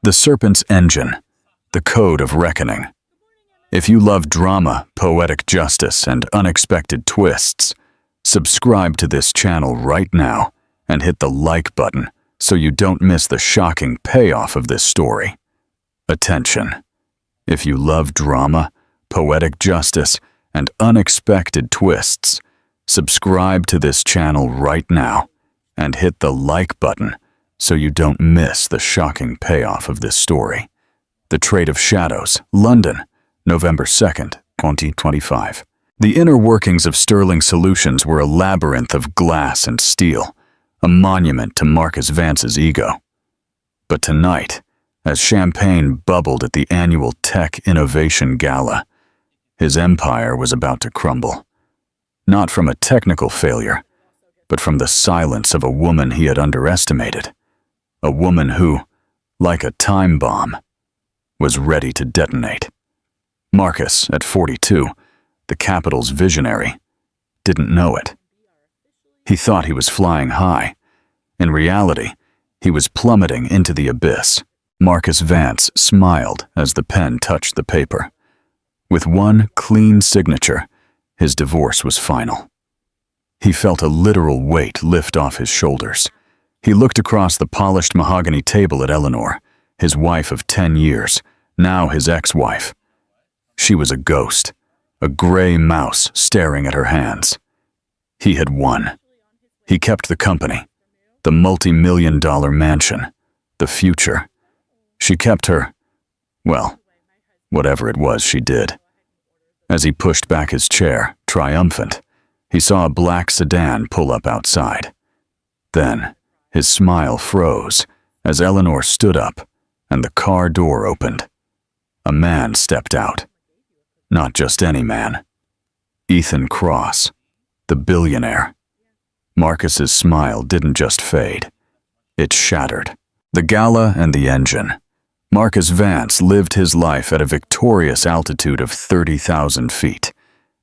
The Serpent's Engine, the Code of Reckoning. If you love drama, poetic justice, and unexpected twists, subscribe to this channel right now and hit the like button so you don't miss the shocking payoff of this story. Attention! If you love drama, poetic justice, and unexpected twists, subscribe to this channel right now and hit the like button so you don't miss the shocking payoff of this story. The Trade of Shadows, London, November 2nd, 2025. The inner workings of Sterling Solutions were a labyrinth of glass and steel, a monument to Marcus Vance's ego. But tonight, as champagne bubbled at the annual Tech Innovation Gala, his empire was about to crumble. Not from a technical failure, but from the silence of a woman he had underestimated. A woman who, like a time bomb, was ready to detonate. Marcus, at 42, the capital's visionary, didn't know it. He thought he was flying high. In reality, he was plummeting into the abyss. Marcus Vance smiled as the pen touched the paper. With one clean signature, his divorce was final. He felt a literal weight lift off his shoulders. He looked across the polished mahogany table at Eleanor, his wife of 10 years, now his ex-wife. She was a ghost, a gray mouse staring at her hands. He had won. He kept the company, the multi-million-dollar mansion, the future. She kept her, well, whatever it was she did. As he pushed back his chair, triumphant, he saw a black sedan pull up outside. Then, his smile froze as Eleanor stood up and the car door opened. A man stepped out. Not just any man. Ethan Cross, the billionaire. Marcus's smile didn't just fade. It shattered. The gala and the engine. Marcus Vance lived his life at a victorious altitude of 30,000 feet,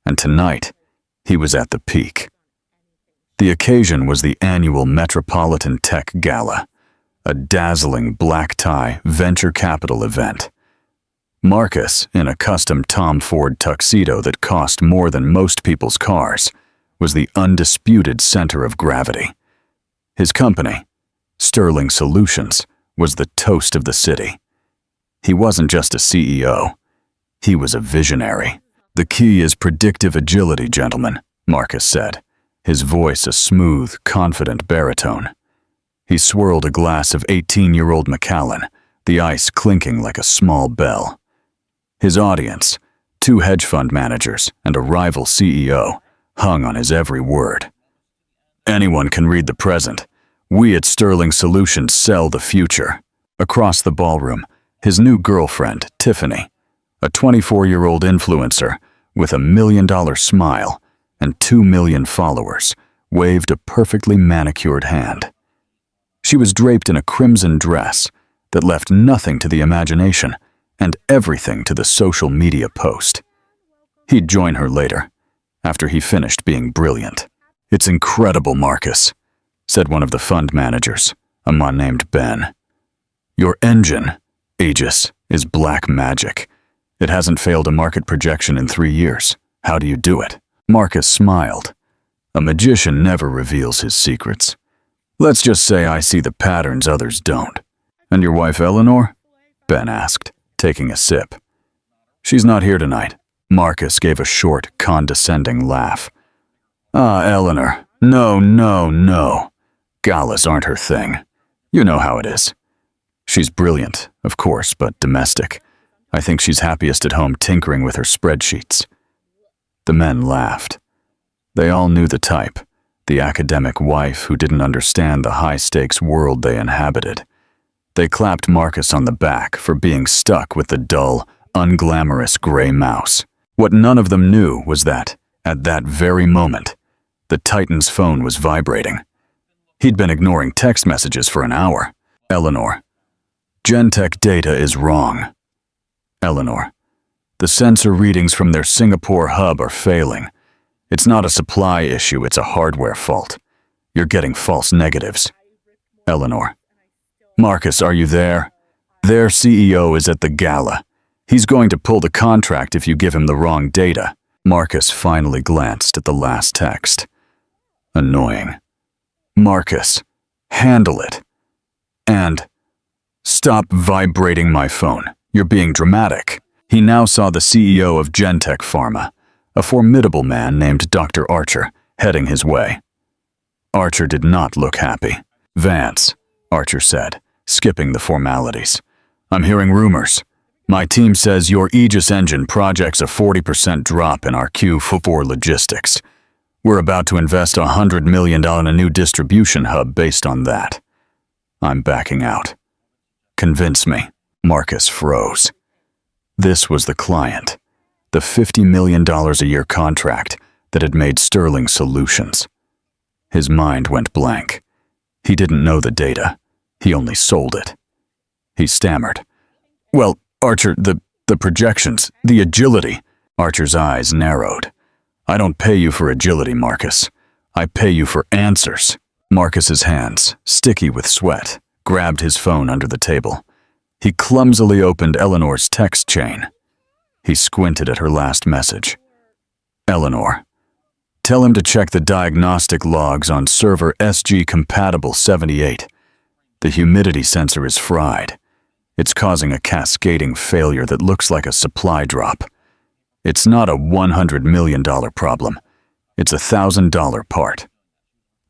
and tonight he was at the peak. The occasion was the annual Metropolitan Tech Gala, a dazzling black-tie venture capital event. Marcus, in a custom Tom Ford tuxedo that cost more than most people's cars, was the undisputed center of gravity. His company, Sterling Solutions, was the toast of the city. He wasn't just a CEO. He was a visionary. The key is predictive agility, gentlemen, Marcus said, his voice a smooth, confident baritone. He swirled a glass of 18-year-old Macallan, the ice clinking like a small bell. His audience, 2 hedge fund managers and a rival CEO, hung on his every word. Anyone can read the present. We at Sterling Solutions sell the future. Across the ballroom, his new girlfriend, Tiffany, a 24-year-old influencer with $1 million smile and 2 million followers, waved a perfectly manicured hand. She was draped in a crimson dress that left nothing to the imagination and everything to the social media post. He'd join her later, after he finished being brilliant. "It's incredible, Marcus," said one of the fund managers, a man named Ben. "Your engine, Aegis, is black magic. It hasn't failed a market projection in 3 years. How do you do it?" Marcus smiled. A magician never reveals his secrets. "Let's just say I see the patterns others don't." "And your wife Eleanor?" Ben asked, taking a sip. "She's not here tonight." Marcus gave a short, condescending laugh. "Ah, Eleanor. No. Galas aren't her thing. You know how it is. She's brilliant, of course, but domestic. I think she's happiest at home tinkering with her spreadsheets." The men laughed. They all knew the type, the academic wife who didn't understand the high-stakes world they inhabited. They clapped Marcus on the back for being stuck with the dull, unglamorous gray mouse. What none of them knew was that, at that very moment, the Titan's phone was vibrating. He'd been ignoring text messages for an hour. "Eleanor, Gentech data is wrong." "Eleanor, the sensor readings from their Singapore hub are failing. It's not a supply issue, it's a hardware fault. You're getting false negatives." "Eleanor, Marcus, are you there? Their CEO is at the gala. He's going to pull the contract if you give him the wrong data. Marcus finally glanced at the last text. Annoying. Marcus, handle it. And stop vibrating my phone. You're being dramatic. He now saw the CEO of Gentech Pharma, a formidable man named Dr. Archer, heading his way. Archer did not look happy. Vance, Archer said, skipping the formalities. I'm hearing rumors. My team says your Aegis engine projects a 40% drop in our Q4 logistics. We're about to invest $100 million in a new distribution hub based on that. I'm backing out. Convince me. Marcus froze. This was the client, the $50 million a year contract that had made Sterling Solutions. His mind went blank. He didn't know the data. He only sold it. He stammered. Well, Archer, the projections, the agility. Archer's eyes narrowed. I don't pay you for agility, Marcus. I pay you for answers. Marcus's hands, sticky with sweat, grabbed his phone under the table. He clumsily opened Eleanor's text chain. He squinted at her last message. Eleanor, tell him to check the diagnostic logs on server SG-compatible 78. The humidity sensor is fried. It's causing a cascading failure that looks like a supply drop. It's not a $100 million problem. It's a $1,000 part.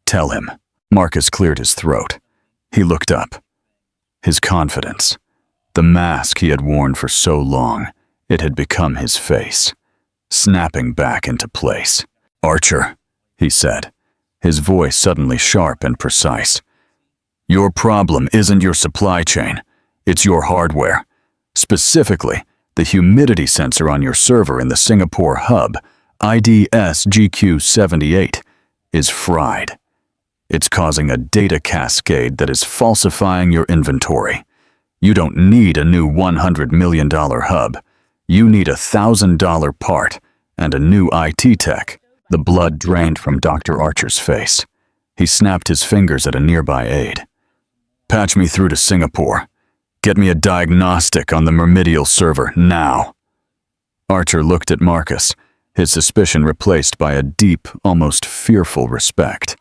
Tell him. Marcus cleared his throat. He looked up. His confidence. The mask he had worn for so long, it had become his face, snapping back into place. Archer, he said, his voice suddenly sharp and precise. Your problem isn't your supply chain. It's your hardware. Specifically, the humidity sensor on your server in the Singapore hub, IDS GQ78, is fried. It's causing a data cascade that is falsifying your inventory. You don't need a new $100 million hub. You need a $1,000 part and a new IT tech. The blood drained from Dr. Archer's face. He snapped his fingers at a nearby aide. Patch me through to Singapore. Get me a diagnostic on the Myrmidial server now. Archer looked at Marcus, his suspicion replaced by a deep, almost fearful respect.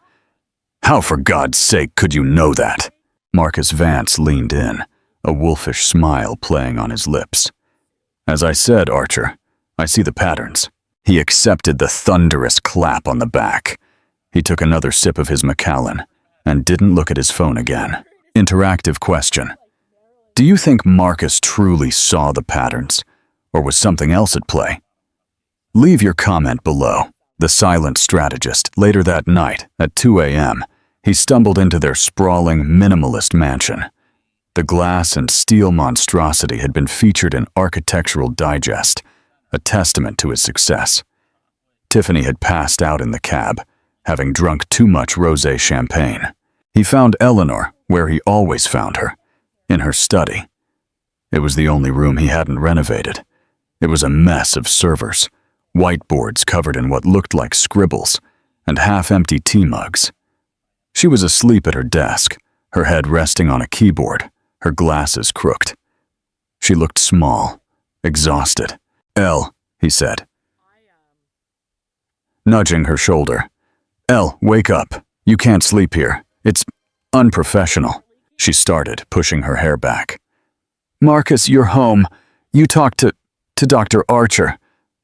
How for God's sake could you know that? Marcus Vance leaned in, a wolfish smile playing on his lips. As I said, Archer, I see the patterns. He accepted the thunderous clap on the back. He took another sip of his Macallan and didn't look at his phone again. Interactive question. Do you think Marcus truly saw the patterns, or was something else at play? Leave your comment below. The silent strategist, later that night, at 2 a.m., he stumbled into their sprawling, minimalist mansion. The glass and steel monstrosity had been featured in Architectural Digest, a testament to his success. Tiffany had passed out in the cab, having drunk too much rosé champagne. He found Eleanor where he always found her, in her study. It was the only room he hadn't renovated. It was a mess of servers, whiteboards covered in what looked like scribbles, and half-empty tea mugs. She was asleep at her desk, her head resting on a keyboard, her glasses crooked. She looked small, exhausted. Elle, he said, nudging her shoulder. Elle, wake up. You can't sleep here. It's unprofessional. She started, pushing her hair back. Marcus, you're home. You talked to Dr. Archer.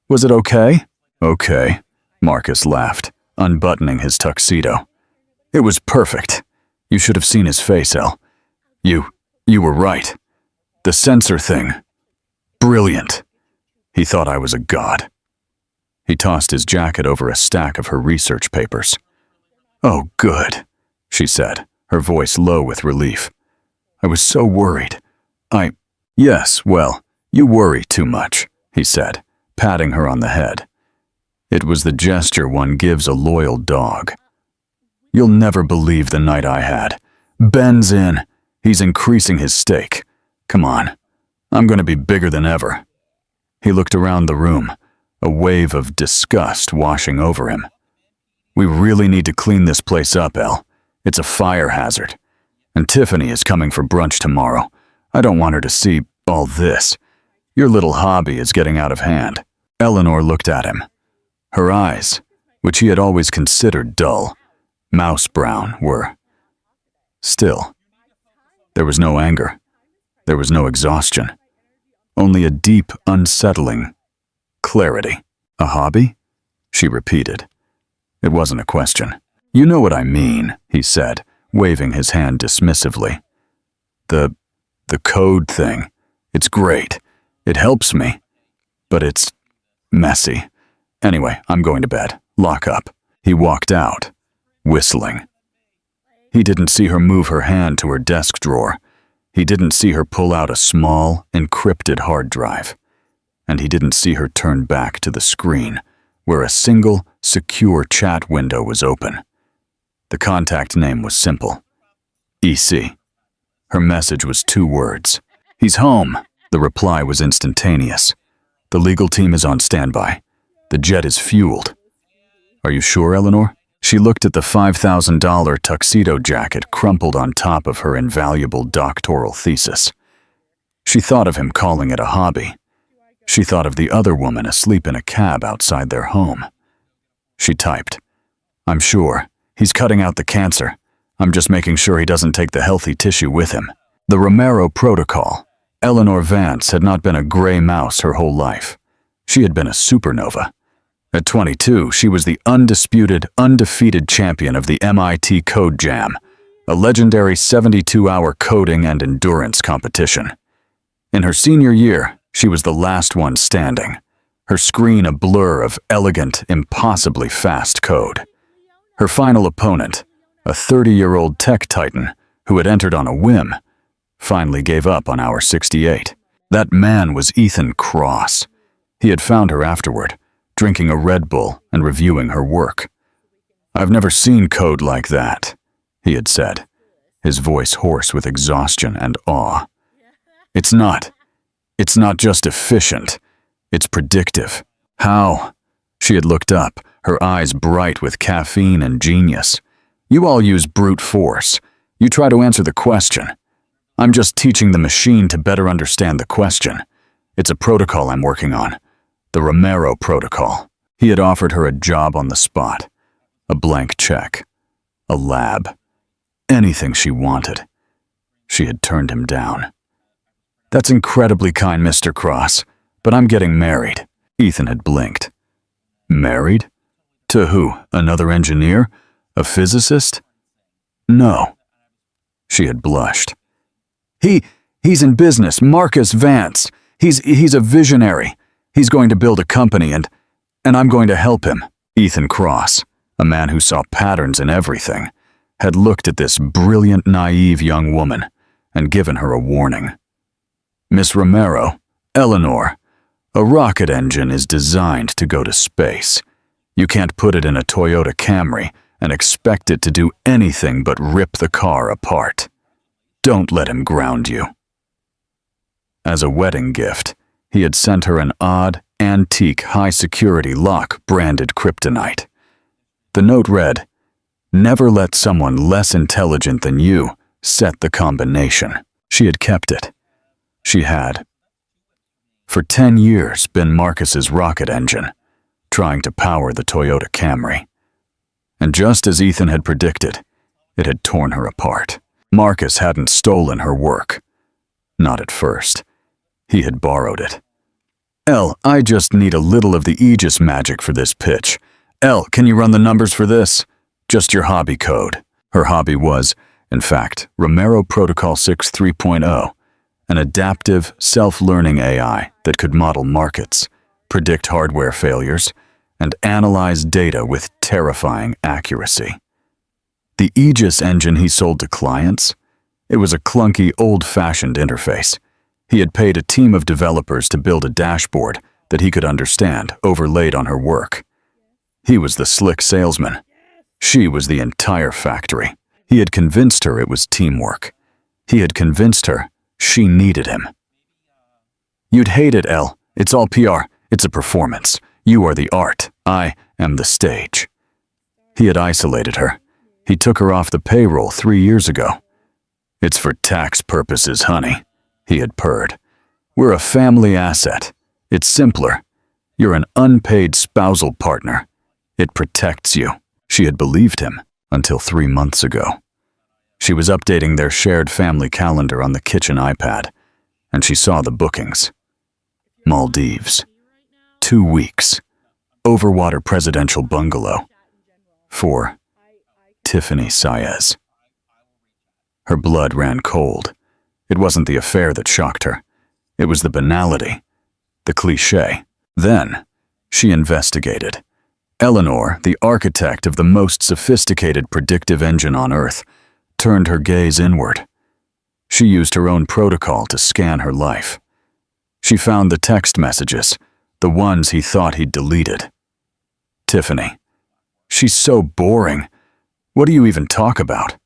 Was it okay? Okay, Marcus laughed, unbuttoning his tuxedo. It was perfect. You should have seen his face, Elle. You were right. The sensor thing. Brilliant. He thought I was a god. He tossed his jacket over a stack of her research papers. Oh, good, she said, her voice low with relief. I was so worried. Yes, well, you worry too much, he said, patting her on the head. It was the gesture one gives a loyal dog. You'll never believe the night I had. Ben's in. He's increasing his stake. Come on. I'm going to be bigger than ever. He looked around the room, a wave of disgust washing over him. We really need to clean this place up, Elle. It's a fire hazard. And Tiffany is coming for brunch tomorrow. I don't want her to see all this. Your little hobby is getting out of hand. Eleanor looked at him. Her eyes, which he had always considered dull, mouse brown, were still. There was no anger. There was no exhaustion. Only a deep, unsettling clarity. A hobby? She repeated. It wasn't a question. You know what I mean, he said, waving his hand dismissively. The code thing. It's great. It helps me. But it's messy. Anyway, I'm going to bed. Lock up. He walked out, whistling. He didn't see her move her hand to her desk drawer. He didn't see her pull out a small, encrypted hard drive. And he didn't see her turn back to the screen, where a single, secure chat window was open. The contact name was simple. EC. Her message was 2 words. He's home. The reply was instantaneous. The legal team is on standby. The jet is fueled. Are you sure, Eleanor? She looked at the $5,000 tuxedo jacket crumpled on top of her invaluable doctoral thesis. She thought of him calling it a hobby. She thought of the other woman asleep in a cab outside their home. She typed, I'm sure. He's cutting out the cancer. I'm just making sure he doesn't take the healthy tissue with him. The Romero Protocol. Eleanor Vance had not been a gray mouse her whole life. She had been a supernova. At 22, she was the undisputed, undefeated champion of the MIT Code Jam, a legendary 72-hour coding and endurance competition. In her senior year, she was the last one standing, her screen a blur of elegant, impossibly fast code. Her final opponent, a 30-year-old tech titan who had entered on a whim, finally gave up on hour 68. That man was Ethan Cross. He had found her afterward, drinking a Red Bull and reviewing her work. I've never seen code like that, he had said, his voice hoarse with exhaustion and awe. It's not just efficient, it's predictive. How? She had looked up, her eyes bright with caffeine and genius. You all use brute force. You try to answer the question. I'm just teaching the machine to better understand the question. It's a protocol I'm working on. The Romero Protocol. He had offered her a job on the spot. A blank check. A lab. Anything she wanted. She had turned him down. That's incredibly kind, Mr. Cross, but I'm getting married. Ethan had blinked. Married? To who? Another engineer? A physicist? No. She had blushed. He's in business, Marcus Vance. He's a visionary. He's going to build a company and I'm going to help him. Ethan Cross, a man who saw patterns in everything, had looked at this brilliant, naive young woman and given her a warning. Miss Romero, Eleanor, a rocket engine is designed to go to space. You can't put it in a Toyota Camry and expect it to do anything but rip the car apart. Don't let him ground you. As a wedding gift, he had sent her an odd, antique, high-security lock branded kryptonite. The note read, Never let someone less intelligent than you set the combination. She had kept it. She had, for 10 years, been Marcus's rocket engine, trying to power the Toyota Camry. And just as Ethan had predicted, it had torn her apart. Marcus hadn't stolen her work. Not at first. He had borrowed it. Elle, I just need a little of the Aegis magic for this pitch. Elle, can you run the numbers for this? Just your hobby code. Her hobby was, in fact, Romero Protocol 6 3.0, an adaptive, self-learning AI that could model markets, predict hardware failures, and analyze data with terrifying accuracy. The Aegis engine he sold to clients? It was a clunky, old-fashioned interface. He had paid a team of developers to build a dashboard that he could understand, overlaid on her work. He was the slick salesman. She was the entire factory. He had convinced her it was teamwork. He had convinced her she needed him. You'd hate it, Elle. It's all PR. It's a performance. You are the art. I am the stage. He had isolated her. He took her off the payroll 3 years ago. It's for tax purposes, honey. He had purred. "We're a family asset. It's simpler. You're an unpaid spousal partner. It protects you." She had believed him until 3 months ago. She was updating their shared family calendar on the kitchen iPad, and she saw the bookings. Maldives. 2 weeks. Overwater presidential bungalow. For Tiffany Saez. Her blood ran cold. It wasn't the affair that shocked her. It was the banality, the cliché. Then, she investigated. Eleanor, the architect of the most sophisticated predictive engine on Earth, turned her gaze inward. She used her own protocol to scan her life. She found the text messages, the ones he thought he'd deleted. Tiffany. "She's so boring. What do you even talk about?"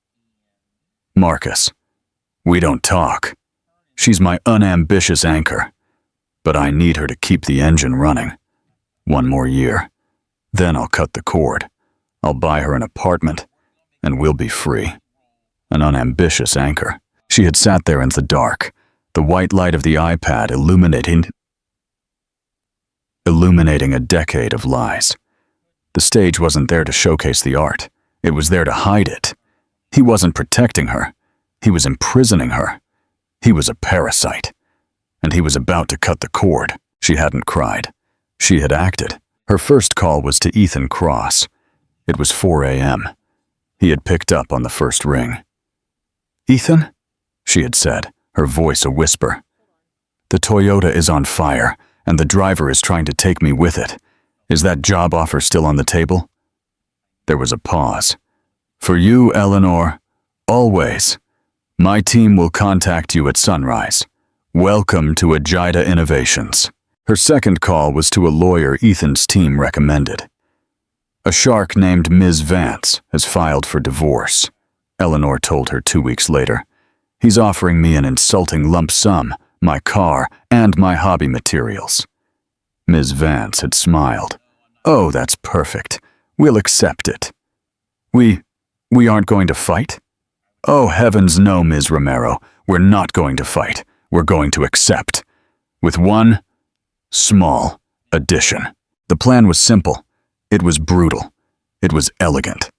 Marcus. "We don't talk. She's my unambitious anchor. But I need her to keep the engine running. 1 more year. Then I'll cut the cord. I'll buy her an apartment, and we'll be free." An unambitious anchor. She had sat there in the dark, the white light of the iPad illuminating a decade of lies. The stage wasn't there to showcase the art. It was there to hide it. He wasn't protecting her. He was imprisoning her. He was a parasite. And he was about to cut the cord. She hadn't cried. She had acted. Her first call was to Ethan Cross. It was 4 a.m. He had picked up on the first ring. "Ethan?" she had said, her voice a whisper. "The Toyota is on fire, and the driver is trying to take me with it. Is that job offer still on the table?" There was a pause. "For you, Eleanor, always. My team will contact you at sunrise. Welcome to Agita Innovations." Her second call was to a lawyer Ethan's team recommended. "A shark named Ms. Vance has filed for divorce," Eleanor told her 2 weeks later. "He's offering me an insulting lump sum, my car, and my hobby materials." Ms. Vance had smiled. "Oh, that's perfect. We'll accept it." We aren't going to fight?" "Oh, heavens no, Ms. Romero. We're not going to fight. We're going to accept. With one small addition." The plan was simple. It was brutal. It was elegant.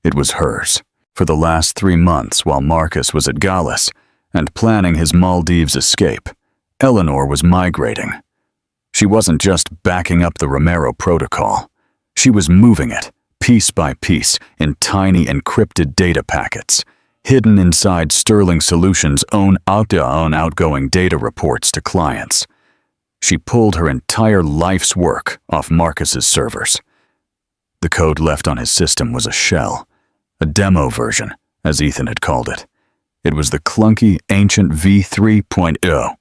It was hers. For the last 3 months, while Marcus was at Gallus and planning his Maldives escape, Eleanor was migrating. She wasn't just backing up the Romero protocol. She was moving it, piece by piece, in tiny encrypted data packets, hidden inside Sterling Solutions' own outgoing data reports to clients. She pulled her entire life's work off Marcus's servers. The code left on his system was a shell, a demo version, as Ethan had called it. It was the clunky, ancient V3.0.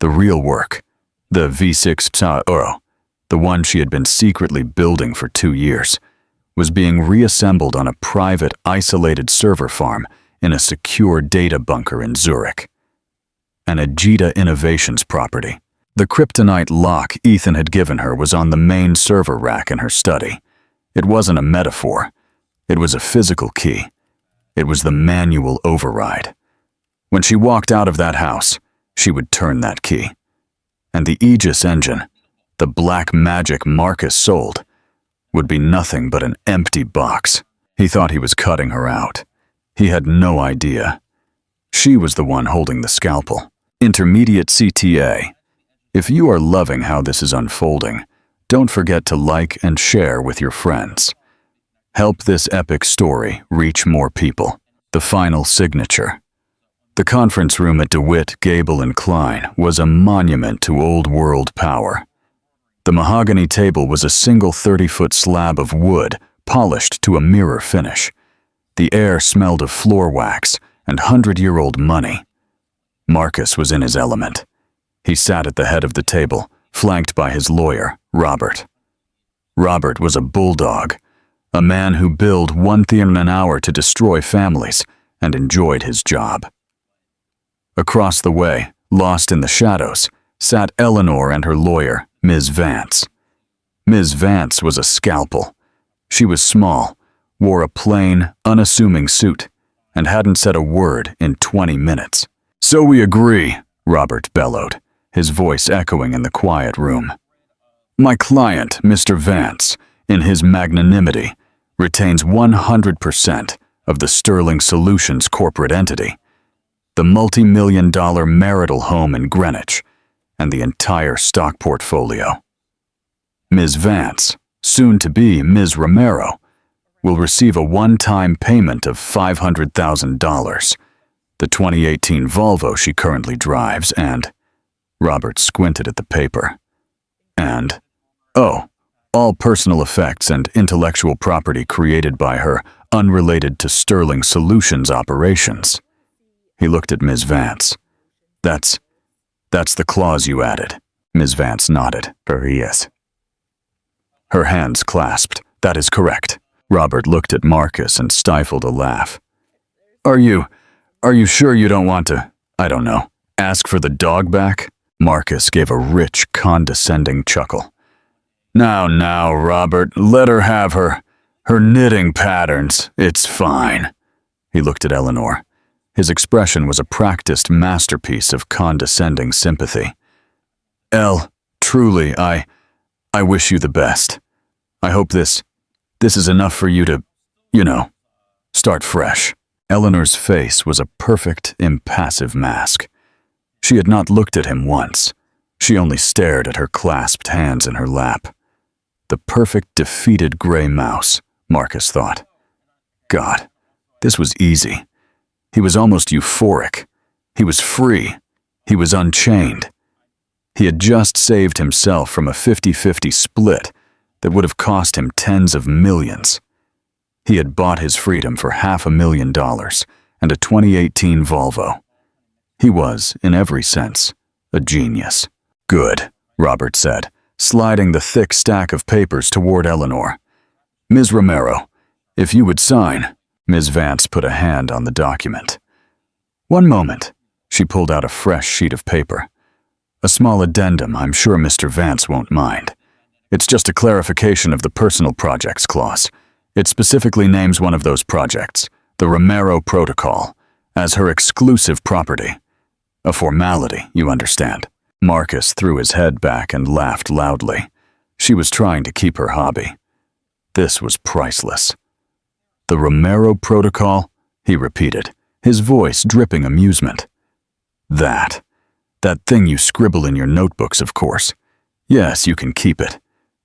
The real work, the V6.0, the one she had been secretly building for 2 years, was being reassembled on a private, isolated server farm in a secure data bunker in Zurich. An Agita Innovations property. The kryptonite lock Ethan had given her was on the main server rack in her study. It wasn't a metaphor. It was a physical key. It was the manual override. When she walked out of that house, she would turn that key. And the Aegis engine, the black magic Marcus sold, would be nothing but an empty box. He thought he was cutting her out. He had no idea. She was the one holding the scalpel. Intermediate CTA. If you are loving how this is unfolding, don't forget to like and share with your friends. Help this epic story reach more people. The final signature. The conference room at DeWitt, Gable & Klein was a monument to old-world power. The mahogany table was a single 30-foot slab of wood polished to a mirror finish. The air smelled of floor wax and 100-year-old money. Marcus was in his element. He sat at the head of the table, flanked by his lawyer, Robert. Robert was a bulldog, a man who billed 1 thing an hour to destroy families and enjoyed his job. Across the way, lost in the shadows, sat Eleanor and her lawyer, Ms. Vance. Ms. Vance was a scalpel. She was small, wore a plain, unassuming suit, and hadn't said a word in 20 minutes. "So we agree," Robert bellowed, his voice echoing in the quiet room. My client, Mr. Vance, in his magnanimity, retains 100% of the Sterling Solutions corporate entity, the multi-million-dollar marital home in Greenwich, and the entire stock portfolio. Ms. Vance, soon to be Ms. Romero, will receive a one-time payment of $500,000, the 2018 Volvo she currently drives, and Robert squinted at the paper. And, oh, all personal effects and intellectual property created by her unrelated to Sterling Solutions operations. He looked at Ms. Vance. That's the clause you added. Ms. Vance nodded. Yes. Her hands clasped. That is correct. Robert looked at Marcus and stifled a laugh. Are you sure you don't want to, I don't know, ask for the dog back? Marcus gave a rich, condescending chuckle. Now, Robert, let her have her knitting patterns. It's fine. He looked at Eleanor. His expression was a practiced masterpiece of condescending sympathy. Elle, truly, I wish you the best. I hope this is enough for you to, start fresh. Eleanor's face was a perfect, impassive mask. She had not looked at him once. She only stared at her clasped hands in her lap. The perfect defeated gray mouse, Marcus thought. God, this was easy. He was almost euphoric. He was free. He was unchained. He had just saved himself from a 50-50 split that would have cost him tens of millions. He had bought his freedom for $500,000 and a 2018 Volvo. He was, in every sense, a genius. Good, Robert said, sliding the thick stack of papers toward Eleanor. Ms. Romero, if you would sign. Ms. Vance put a hand on the document. One moment. She pulled out a fresh sheet of paper. A small addendum, I'm sure Mr. Vance won't mind. It's just a clarification of the personal projects clause. It specifically names one of those projects, the Romero Protocol, as her exclusive property. A formality, you understand. Marcus threw his head back and laughed loudly. She was trying to keep her hobby. This was priceless. The Romero Protocol, he repeated, his voice dripping amusement. That thing you scribble in your notebooks, of course. Yes, you can keep it.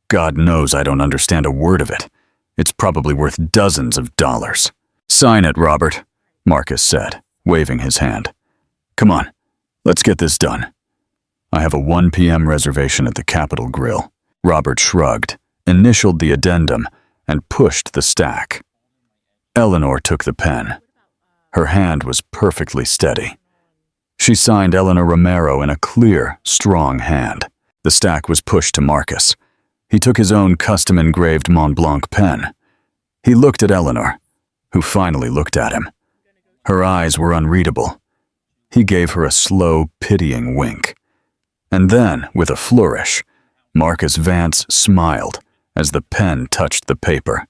God knows I don't understand a word of it. It's probably worth dozens of dollars. Sign it, Robert, Marcus said, waving his hand. Come on, let's get this done. I have a 1 p.m. reservation at the Capitol Grill. Robert shrugged, initialed the addendum, and pushed the stack. Eleanor took the pen. Her hand was perfectly steady. She signed Eleanor Romero in a clear, strong hand. The stack was pushed to Marcus. He took his own custom-engraved Mont Blanc pen. He looked at Eleanor, who finally looked at him. Her eyes were unreadable. He gave her a slow, pitying wink. And then, with a flourish, Marcus Vance smiled as the pen touched the paper.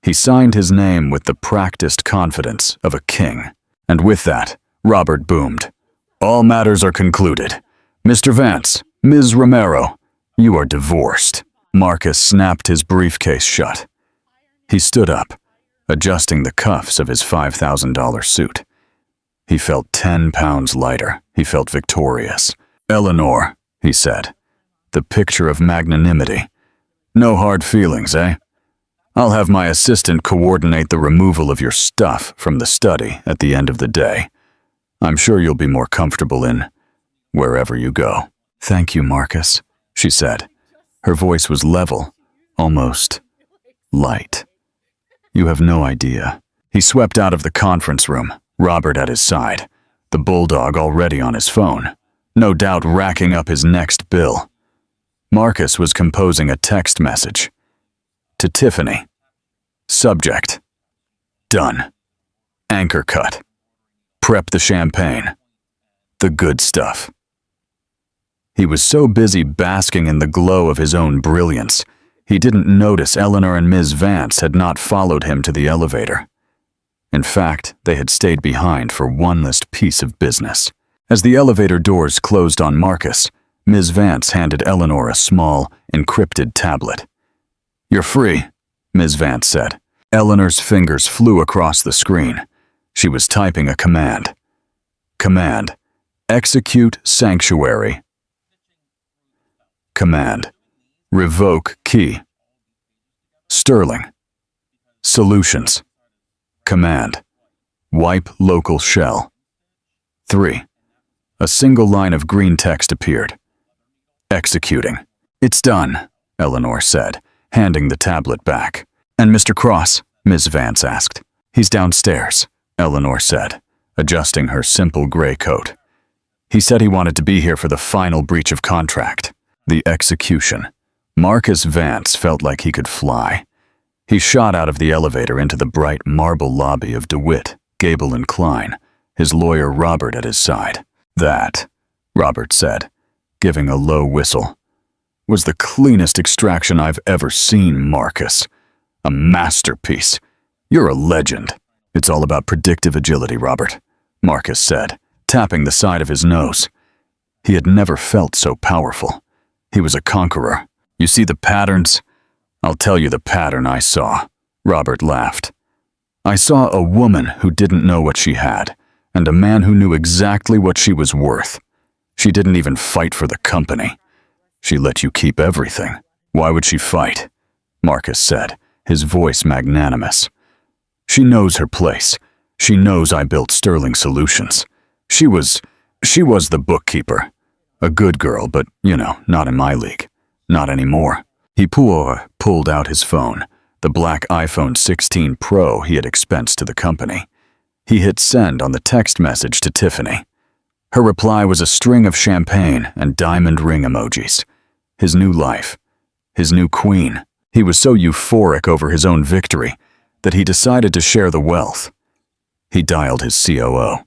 He signed his name with the practiced confidence of a king. And with that, Robert boomed. All matters are concluded. Mr. Vance, Ms. Romero, you are divorced. Marcus snapped his briefcase shut. He stood up, adjusting the cuffs of his $5,000 suit. He felt 10 pounds lighter. He felt victorious. Eleanor, he said, the picture of magnanimity. No hard feelings, eh? I'll have my assistant coordinate the removal of your stuff from the study at the end of the day. I'm sure you'll be more comfortable in wherever you go. Thank you, Marcus, she said. Her voice was level, almost light. You have no idea. He swept out of the conference room, Robert at his side, the bulldog already on his phone, no doubt racking up his next bill. Marcus was composing a text message. To Tiffany. Subject. Done. Anchor cut. Prep the champagne. The good stuff. He was so busy basking in the glow of his own brilliance, he didn't notice Eleanor and Ms. Vance had not followed him to the elevator. In fact, they had stayed behind for one last piece of business. As the elevator doors closed on Marcus, Ms. Vance handed Eleanor a small, encrypted tablet. "You're free," Ms. Vance said. Eleanor's fingers flew across the screen. She was typing a command. Command: execute sanctuary. Command: revoke key. Sterling. Solutions. Command: wipe local shell. 3. A single line of green text appeared. Executing. "It's done," Eleanor said, handing the tablet back. "And Mr. Cross?" Ms. Vance asked. "He's downstairs," Eleanor said, adjusting her simple gray coat. "He said he wanted to be here for the final breach of contract." The execution. Marcus Vance felt like he could fly. He shot out of the elevator into the bright marble lobby of DeWitt, Gable & Klein, his lawyer Robert at his side. "That," Robert said, giving a low whistle, "was the cleanest extraction I've ever seen, Marcus. A masterpiece. You're a legend." "It's all about predictive agility, Robert," Marcus said, tapping the side of his nose. He had never felt so powerful. He was a conqueror. "You see the patterns? I'll tell you the pattern I saw." Robert laughed. "I saw a woman who didn't know what she had, and a man who knew exactly what she was worth. She didn't even fight for the company. She let you keep everything. Why would she fight?" Marcus said, his voice magnanimous. "She knows her place. She knows I built Sterling Solutions. She was the bookkeeper. A good girl, but, not in my league. Not anymore." He pulled out his phone, the black iPhone 16 Pro he had expensed to the company. He hit send on the text message to Tiffany. Her reply was a string of champagne and diamond ring emojis. His new life. His new queen. He was so euphoric over his own victory that he decided to share the wealth. He dialed his COO.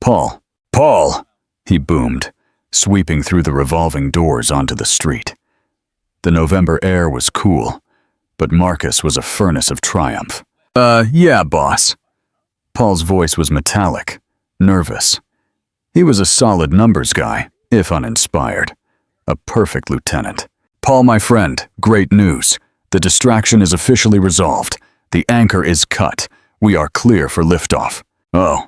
"Paul! Paul!" he boomed, sweeping through the revolving doors onto the street. The November air was cool, but Marcus was a furnace of triumph. Yeah, boss." Paul's voice was metallic, nervous. He was a solid numbers guy, if uninspired. A perfect lieutenant. "Paul, my friend, great news. The distraction is officially resolved. The anchor is cut. We are clear for liftoff." "Oh,"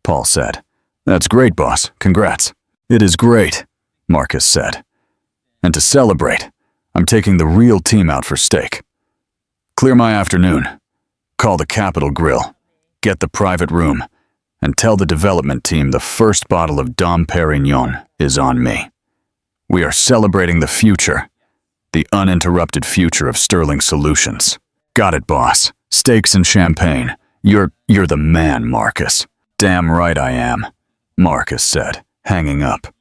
Paul said. "That's great, boss. Congrats." "It is great," Marcus said. "And to celebrate, I'm taking the real team out for steak. Clear my afternoon. Call the Capitol Grill. Get the private room. And tell the development team the first bottle of Dom Perignon is on me. We are celebrating the future. The uninterrupted future of Sterling Solutions." "Got it, boss. Steaks and champagne. You're the man, Marcus." "Damn right I am," Marcus said, hanging up.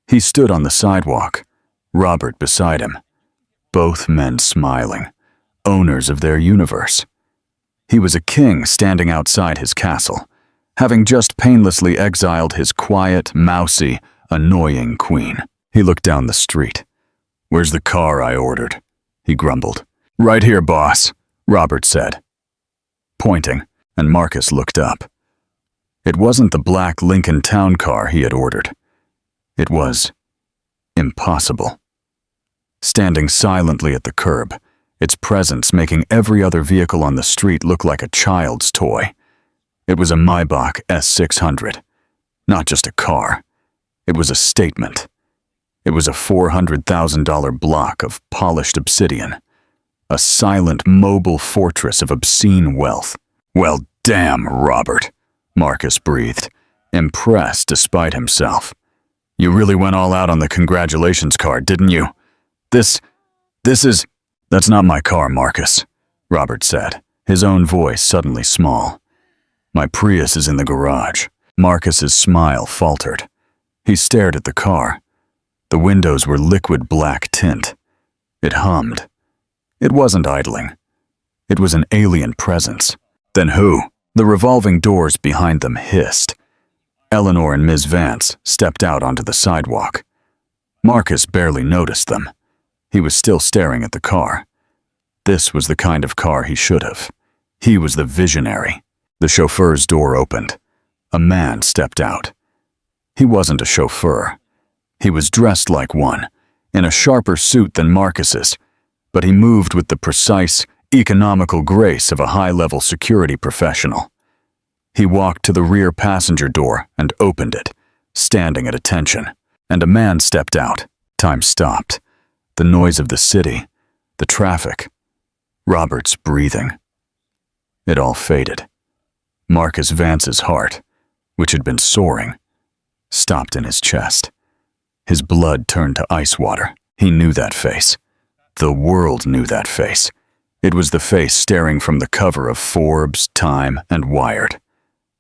He stood on the sidewalk, Robert beside him. Both men smiling, owners of their universe. He was a king standing outside his castle, having just painlessly exiled his quiet, mousy, annoying queen. He looked down the street. "Where's the car I ordered?" he grumbled. "Right here, boss," Robert said, pointing, and Marcus looked up. It wasn't the black Lincoln Town car he had ordered. It was impossible. Standing silently at the curb, its presence making every other vehicle on the street look like a child's toy. It was a Maybach S600. Not just a car. It was a statement. It was a $400,000 block of polished obsidian. A silent, mobile fortress of obscene wealth. "Well, damn, Robert," Marcus breathed, impressed despite himself. "You really went all out on the congratulations card, didn't you? This is—" "That's not my car, Marcus," Robert said, his own voice suddenly small. "My Prius is in the garage." Marcus's smile faltered. He stared at the car. The windows were liquid black tint. It hummed. It wasn't idling. It was an alien presence. Then who? The revolving doors behind them hissed. Eleanor and Ms. Vance stepped out onto the sidewalk. Marcus barely noticed them. He was still staring at the car. This was the kind of car he should have. He was the visionary. The chauffeur's door opened. A man stepped out. He wasn't a chauffeur. He was dressed like one, in a sharper suit than Marcus's, but he moved with the precise, economical grace of a high-level security professional. He walked to the rear passenger door and opened it, standing at attention, and a man stepped out. Time stopped. The noise of the city, the traffic, Robert's breathing. It all faded. Marcus Vance's heart, which had been soaring, stopped in his chest. His blood turned to ice water. He knew that face. The world knew that face. It was the face staring from the cover of Forbes, Time, and Wired.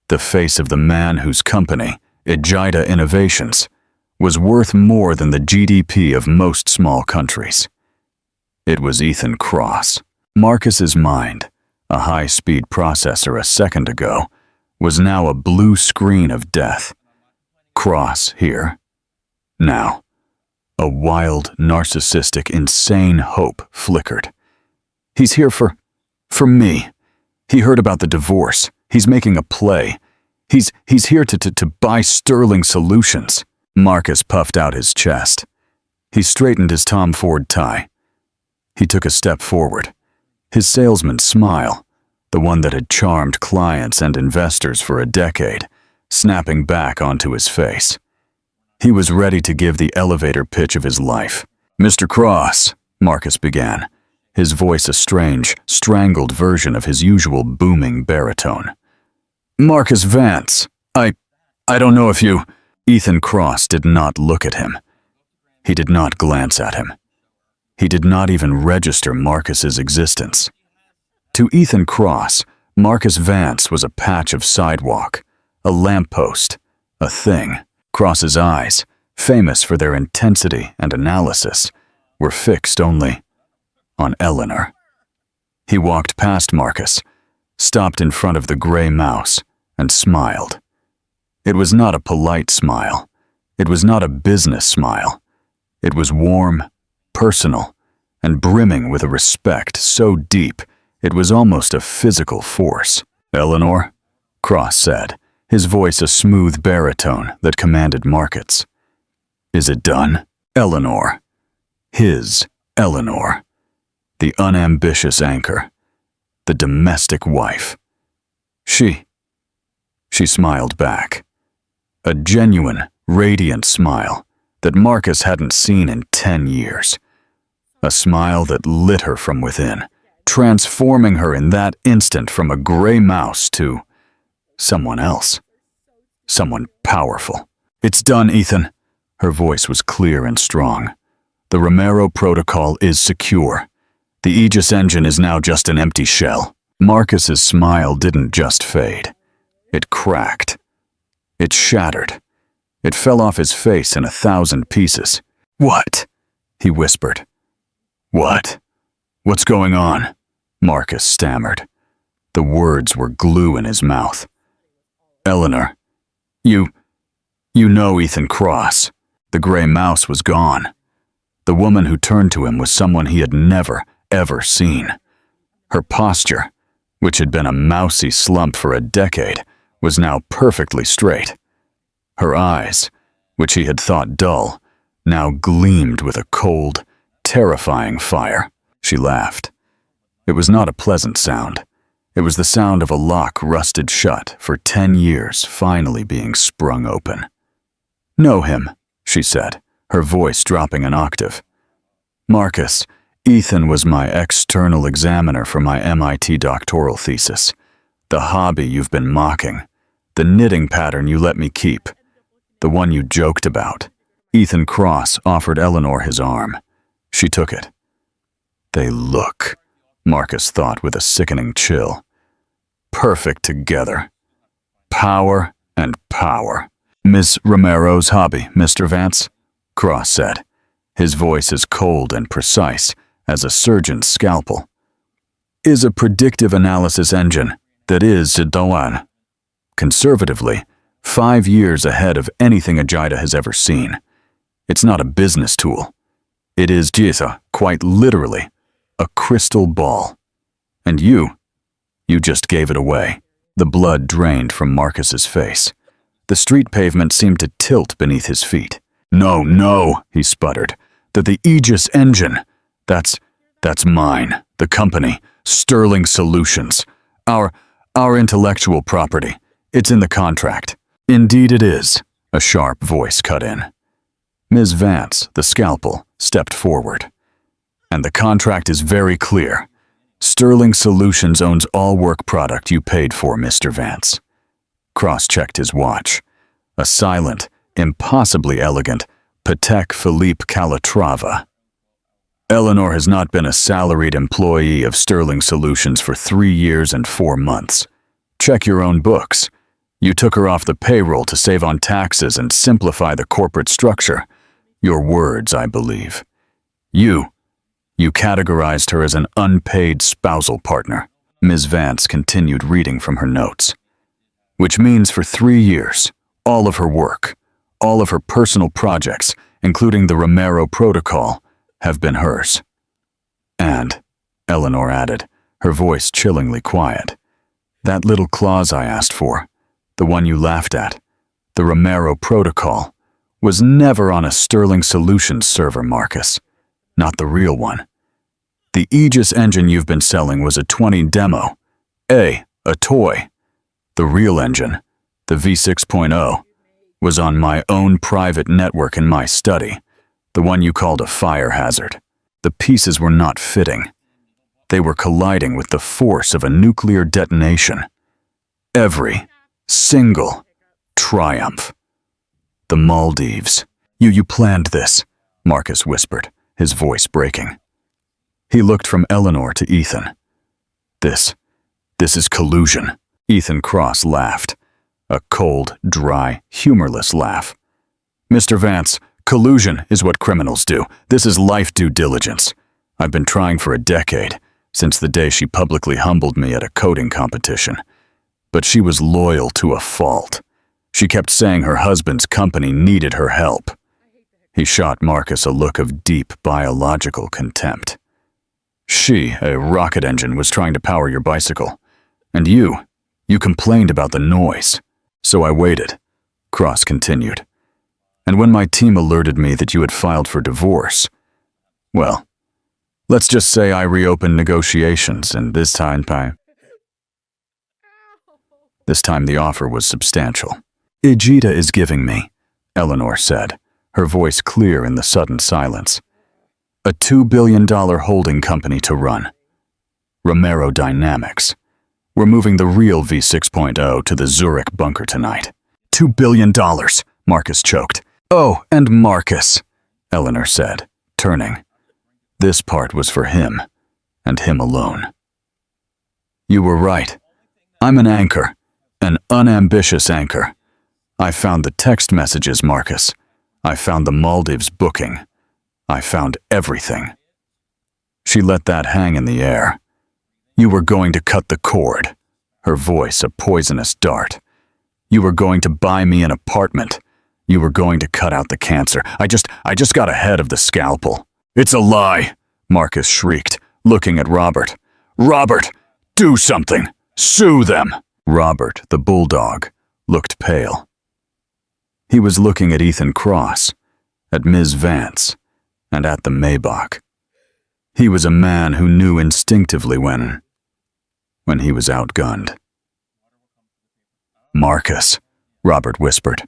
The face of the man whose company, Ejida Innovations, was worth more than the GDP of most small countries. It was Ethan Cross. Marcus's mind, a high-speed processor a second ago, was now a blue screen of death. Cross here. Now. A wild, narcissistic, insane hope flickered. He's here for me. He heard about the divorce. He's making a play. He's here to buy sterling solutions. Marcus puffed out his chest. He straightened his Tom Ford tie. He took a step forward. His salesman's smile, the one that had charmed clients and investors for a decade, snapping back onto his face. He was ready to give the elevator pitch of his life. "Mr. Cross," Marcus began, his voice a strange, strangled version of his usual booming baritone. "Marcus Vance, I don't know if you—" Ethan Cross did not look at him. He did not glance at him. He did not even register Marcus's existence. To Ethan Cross, Marcus Vance was a patch of sidewalk, a lamppost, a thing. Cross's eyes, famous for their intensity and analysis, were fixed only on Eleanor. He walked past Marcus, stopped in front of the gray mouse, and smiled. It was not a polite smile. It was not a business smile. It was warm, personal, and brimming with a respect so deep it was almost a physical force. "Eleanor," Cross said, his voice a smooth baritone that commanded Marcus. "Is it done?" Eleanor. His Eleanor. The unambitious anchor. The domestic wife. She smiled back. A genuine, radiant smile that Marcus hadn't seen in 10 years. A smile that lit her from within, transforming her in that instant from a gray mouse to someone else. Someone powerful. "It's done, Ethan." Her voice was clear and strong. "The Romero protocol is secure. The Aegis engine is now just an empty shell." Marcus's smile didn't just fade. It cracked. It shattered. It fell off his face in 1,000 pieces. "What?" he whispered. "What? What's going on?" Marcus stammered. The words were glue in his mouth. "Eleanor, you know Ethan Cross." The gray mouse was gone. The woman who turned to him was someone he had never, ever seen. Her posture, which had been a mousy slump for a decade, was now perfectly straight. Her eyes, which he had thought dull, now gleamed with a cold, terrifying fire. She laughed. It was not a pleasant sound. It was the sound of a lock rusted shut for 10 years finally being sprung open. "Know him," she said, her voice dropping an octave. "Marcus, Ethan was my external examiner for my MIT doctoral thesis. The hobby you've been mocking. The knitting pattern you let me keep. The one you joked about." Ethan Cross offered Eleanor his arm. She took it. "They look," Marcus thought with a sickening chill. "Perfect together. Power and power." "Miss Romero's hobby, Mr. Vance," Cross said, his voice as cold and precise as a surgeon's scalpel, "is a predictive analysis engine that is Doan. Conservatively, 5 years ahead of anything Ejida has ever seen. It's not a business tool. It is quite literally, a crystal ball. And you just gave it away." The blood drained from Marcus's face. The street pavement seemed to tilt beneath his feet. "No, no," he sputtered. The Aegis engine. That's mine. The company. Sterling Solutions. Our intellectual property. It's in the contract." "Indeed it is," a sharp voice cut in. Ms. Vance, the scalpel, stepped forward. "And the contract is very clear. Sterling Solutions owns all work product you paid for, Mr. Vance." Cross checked his watch. A silent, impossibly elegant Patek Philippe Calatrava. "Eleanor has not been a salaried employee of Sterling Solutions for 3 years and 4 months. Check your own books. You took her off the payroll to save on taxes and simplify the corporate structure. Your words, I believe. You categorized her as an unpaid spousal partner." Ms. Vance continued reading from her notes. "Which means for 3 years, all of her work, all of her personal projects, including the Romero Protocol, have been hers. And," Eleanor added, her voice chillingly quiet, "that little clause I asked for, the one you laughed at, the Romero Protocol, was never on a Sterling Solutions server, Marcus. Not the real one. The Aegis engine you've been selling was a 20 demo. A toy. The real engine, the V6.0, was on my own private network in my study, the one you called a fire hazard. The pieces were not fitting. They were colliding with the force of a nuclear detonation. Every single triumph. The Maldives. You planned this," Marcus whispered, his voice breaking. He looked from Eleanor to Ethan. This is collusion." Ethan Cross laughed. A cold, dry, humorless laugh. "Mr. Vance, collusion is what criminals do. This is life due diligence. I've been trying for a decade, since the day she publicly humbled me at a coding competition. But she was loyal to a fault. She kept saying her husband's company needed her help." He shot Marcus a look of deep biological contempt. "She, a rocket engine, was trying to power your bicycle. And you complained about the noise. So I waited," Cross continued. "And when my team alerted me that you had filed for divorce, well, let's just say I reopened negotiations, and this time the offer was substantial." "Ejita is giving me," Eleanor said, her voice clear in the sudden silence, "a $2 billion holding company to run. Romero Dynamics. We're moving the real V6.0 to the Zurich bunker tonight." $2 billion, Marcus choked. "Oh, and Marcus," Eleanor said, turning. This part was for him, and him alone. "You were right. I'm an anchor, an unambitious anchor. I found the text messages, Marcus. I found the Maldives booking. I found everything." She let that hang in the air. "You were going to cut the cord," her voice a poisonous dart. "You were going to buy me an apartment. You were going to cut out the cancer. I just got ahead of the scalpel." "It's a lie," Marcus shrieked, looking at Robert. "Robert, do something. Sue them." Robert, the bulldog, looked pale. He was looking at Ethan Cross, at Ms. Vance, and at the Maybach. He was a man who knew instinctively when he was outgunned. "Marcus," Robert whispered,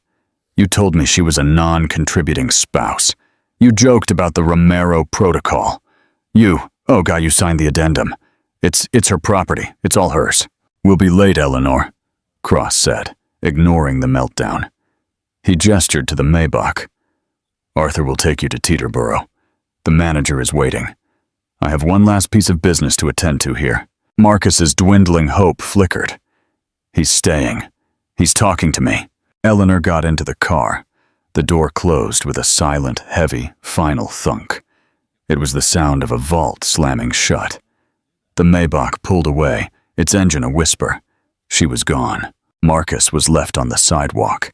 "you told me she was a non-contributing spouse. You joked about the Romero Protocol. You signed the addendum. It's her property. It's all hers." "We'll be late, Eleanor," Cross said, ignoring the meltdown. He gestured to the Maybach. "Arthur will take you to Teterboro. The manager is waiting. I have one last piece of business to attend to here." Marcus's dwindling hope flickered. "He's staying. He's talking to me." Eleanor got into the car. The door closed with a silent, heavy, final thunk. It was the sound of a vault slamming shut. The Maybach pulled away, its engine a whisper. She was gone. Marcus was left on the sidewalk.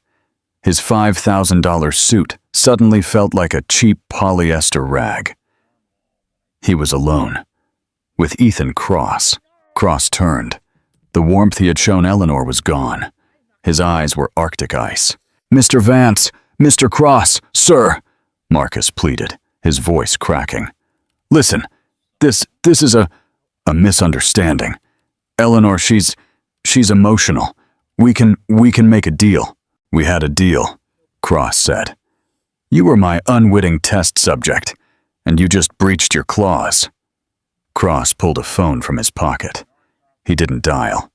His $5,000 suit suddenly felt like a cheap polyester rag. He was alone. With Ethan Cross. Cross turned. The warmth he had shown Eleanor was gone. His eyes were Arctic ice. "Mr. Vance, Mr. Cross, sir," Marcus pleaded, his voice cracking. "Listen, this is a misunderstanding. Eleanor, she's emotional. We can make a deal." "We had a deal," Cross said. "You were my unwitting test subject, and you just breached your clause." Cross pulled a phone from his pocket. He didn't dial.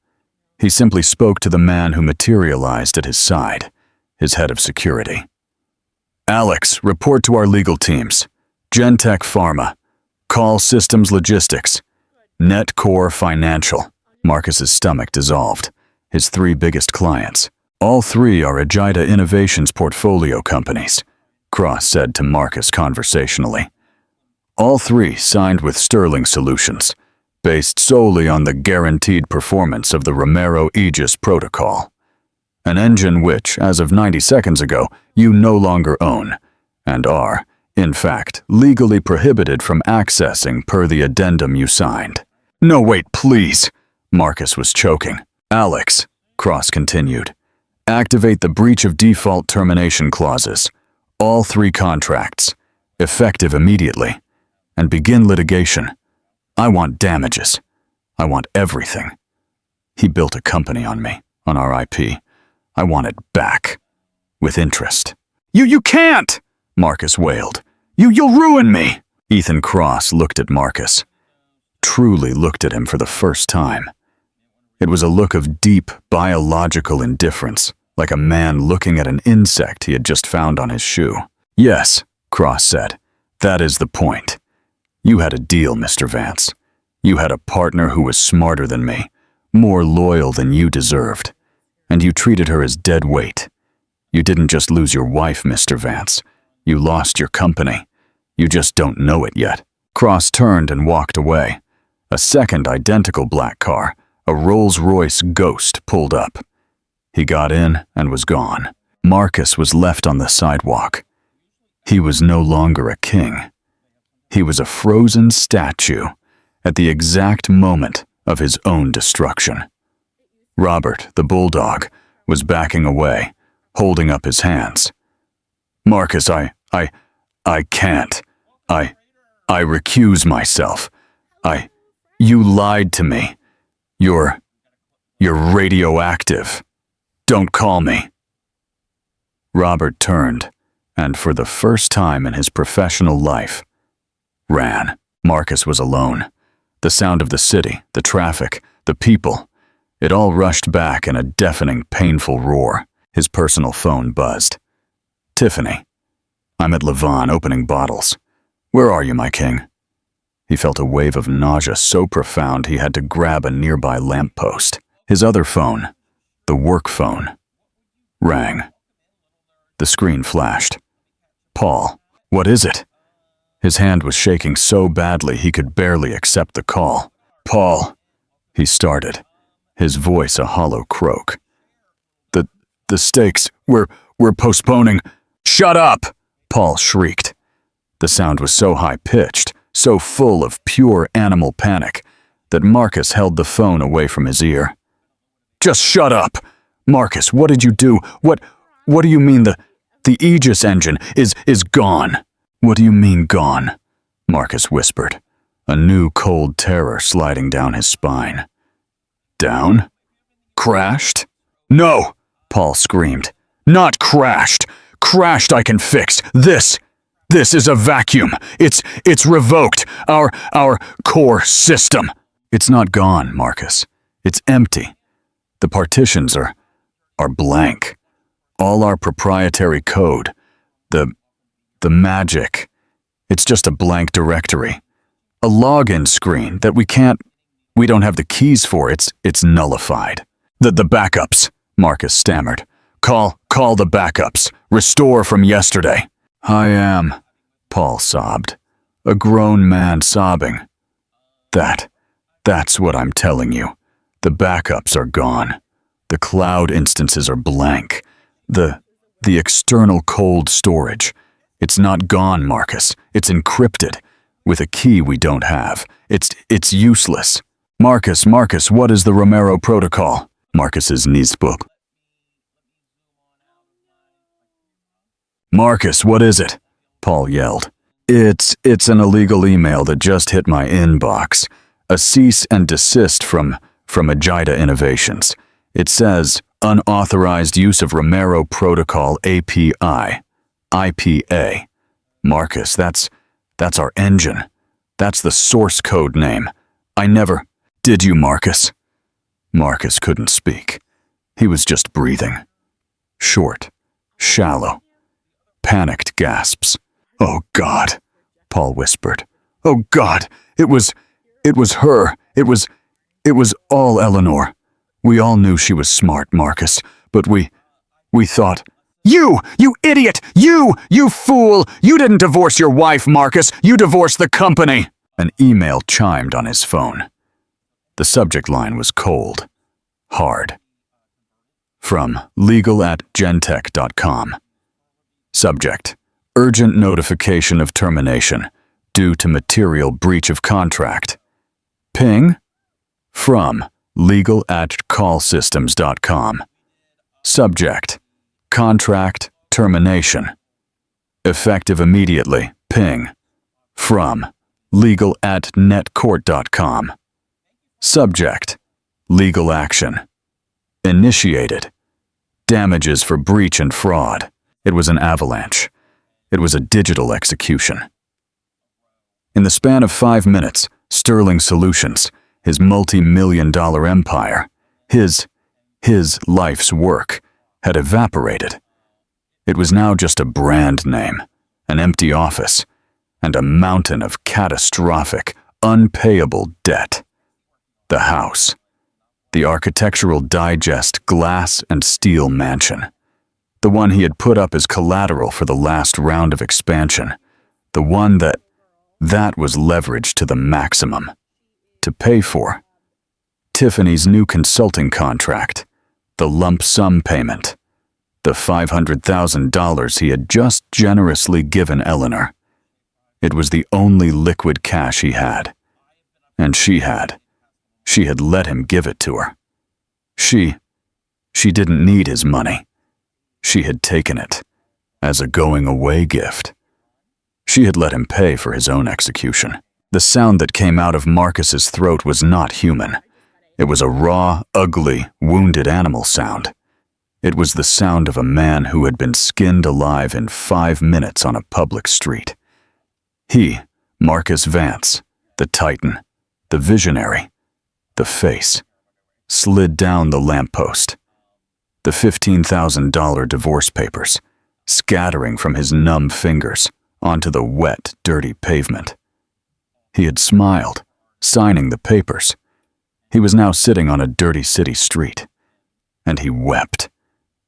He simply spoke to the man who materialized at his side, his head of security. "Alex, report to our legal teams. Gentech Pharma, Call Systems Logistics, Netcore Financial." Marcus's stomach dissolved. His 3 biggest clients. "All 3 are Agita Innovations portfolio companies," Cross said to Marcus conversationally. "All 3 signed with Sterling Solutions, based solely on the guaranteed performance of the Romero Aegis protocol. An engine which, as of 90 seconds ago, you no longer own, and are, in fact, legally prohibited from accessing per the addendum you signed." "No, wait, please," Marcus was choking. "Alex," Cross continued, "activate the breach of default termination clauses, all 3 contracts, effective immediately, and begin litigation. I want damages. I want everything. He built a company on me, on our IP. I want it back, with interest." You can't!" Marcus wailed. You'll ruin me!" Ethan Cross looked at Marcus. Truly looked at him for the first time. It was a look of deep, biological indifference, like a man looking at an insect he had just found on his shoe. "Yes," Cross said, "that is the point. You had a deal, Mr. Vance. You had a partner who was smarter than me, more loyal than you deserved, and you treated her as dead weight. You didn't just lose your wife, Mr. Vance. You lost your company. You just don't know it yet." Cross turned and walked away. A second identical black car, a Rolls-Royce Ghost, pulled up. He got in and was gone. Marcus was left on the sidewalk. He was no longer a king. He was a frozen statue at the exact moment of his own destruction. Robert, the bulldog, was backing away, holding up his hands. "Marcus, I can't. I recuse myself. You lied to me. You're radioactive. Don't call me." Robert turned, and for the first time in his professional life, ran. Marcus was alone. The sound of the city, the traffic, the people, it all rushed back in a deafening, painful roar. His personal phone buzzed. "Tiffany. I'm at Levon opening bottles. Where are you, my king?" He felt a wave of nausea so profound he had to grab a nearby lamppost. His other phone, the work phone, rang. The screen flashed. "Paul, what is it?" His hand was shaking so badly he could barely accept the call. "Paul," he started, his voice a hollow croak. The stakes, we're postponing." "Shut up!" Paul shrieked. The sound was so high-pitched, so full of pure animal panic, that Marcus held the phone away from his ear. "Just shut up! Marcus, what did you do? What do you mean the Aegis engine is gone?" "What do you mean gone?" Marcus whispered, a new cold terror sliding down his spine. "Down? Crashed?" "No!" Paul screamed. "Not crashed! Crashed I can fix. This is a vacuum. It's revoked. Our core system." "It's not gone, Marcus. It's empty. The partitions are blank. All our proprietary code, the magic, it's just a blank directory. A login screen that we don't have the keys for. It's nullified." The backups," Marcus stammered. Call the backups. Restore from yesterday." "I am," Paul sobbed, a grown man sobbing. That's what I'm telling you. The backups are gone. The cloud instances are blank. The external cold storage. It's not gone, Marcus. It's encrypted, with a key we don't have. It's useless." Marcus, what is the Romero protocol?" Marcus's knees spoke. "Marcus, what is it?" Paul yelled. It's an illegal email that just hit my inbox. A cease and desist from Agita Innovations. It says, unauthorized use of Romero Protocol API. IPA. Marcus, that's our engine. That's the source code name. I never... Did you, Marcus? Marcus couldn't speak. He was just breathing. Short, shallow, panicked gasps. "Oh, God," Paul whispered. "Oh, God, it was her. It was all Eleanor. We all knew she was smart, Marcus, but we thought..." You idiot! You fool! You didn't divorce your wife, Marcus. You divorced the company." An email chimed on his phone. The subject line was cold, hard. From legal@gentech.com. Subject: urgent notification of termination due to material breach of contract. Ping? From legal@callsystems.com. Subject: contract termination. Effective immediately. Ping. From legal@netcourt.com. Subject: legal action. Initiated. Damages for breach and fraud. It was an avalanche. It was a digital execution. In the span of 5 minutes, Sterling Solutions, his multi-million-dollar empire, his life's work, had evaporated. It was now just a brand name, an empty office, and a mountain of catastrophic, unpayable debt. The house. The Architectural Digest glass and steel mansion. The one he had put up as collateral for the last round of expansion. The one that was leveraged to the maximum. To pay for Tiffany's new consulting contract, the lump sum payment, the $500,000 he had just generously given Eleanor. It was the only liquid cash he had. And she had let him give it to her. She didn't need his money. She had taken it as a going-away gift. She had let him pay for his own execution. The sound that came out of Marcus's throat was not human. It was a raw, ugly, wounded animal sound. It was the sound of a man who had been skinned alive in 5 minutes on a public street. He, Marcus Vance, the titan, the visionary, the face, slid down the lamppost. The $15,000 divorce papers, scattering from his numb fingers onto the wet, dirty pavement. He had smiled, signing the papers. He was now sitting on a dirty city street. And he wept.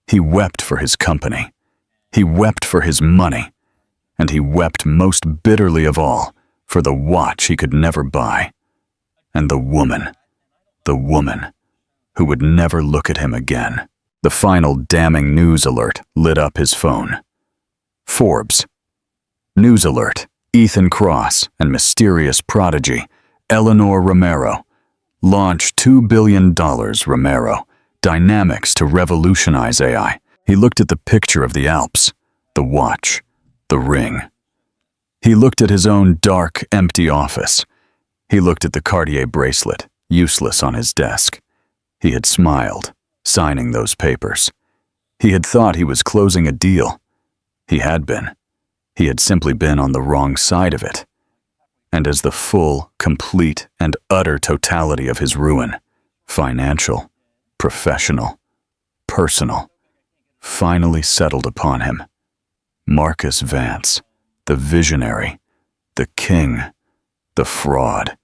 He wept for his company. He wept for his money. And he wept most bitterly of all for the watch he could never buy. And the woman who would never look at him again. The final damning news alert lit up his phone. Forbes. News alert. Ethan Cross and mysterious prodigy, Eleanor Romero. Launch $2 billion Romero. Dynamics to revolutionize AI. He looked at the picture of the Alps, the watch, the ring. He looked at his own dark, empty office. He looked at the Cartier bracelet, useless on his desk. He had smiled, signing those papers. He had thought he was closing a deal. He had been. He had simply been on the wrong side of it. And as the full, complete, and utter totality of his ruin, financial, professional, personal, finally settled upon him, Marcus Vance, the visionary, the king, the fraud,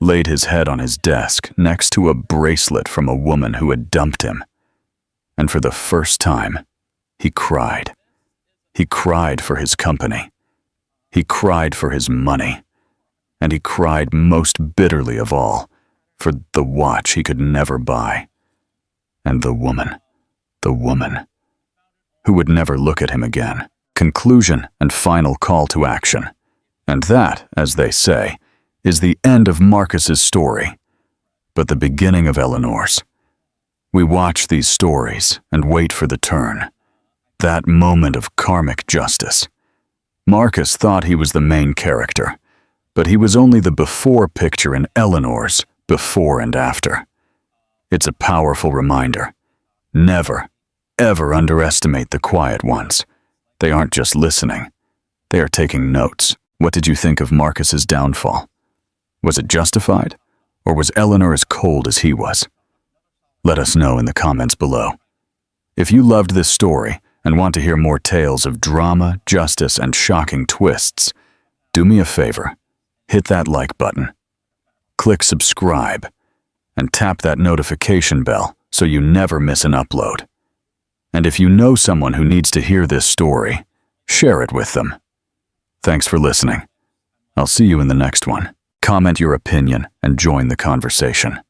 laid his head on his desk next to a bracelet from a woman who had dumped him. And for the first time, he cried. He cried for his company. He cried for his money. And he cried most bitterly of all for the watch he could never buy. And the woman who would never look at him again. Conclusion and final call to action. And that, as they say, is the end of Marcus's story, but the beginning of Eleanor's. We watch these stories and wait for the turn. That moment of karmic justice. Marcus thought he was the main character, but he was only the before picture in Eleanor's before and after. It's a powerful reminder. Never, ever underestimate the quiet ones. They aren't just listening. They are taking notes. What did you think of Marcus's downfall? Was it justified? Or was Eleanor as cold as he was? Let us know in the comments below. If you loved this story and want to hear more tales of drama, justice, and shocking twists, do me a favor. Hit that like button. Click subscribe and tap that notification bell so you never miss an upload. And if you know someone who needs to hear this story, share it with them. Thanks for listening. I'll see you in the next one. Comment your opinion and join the conversation.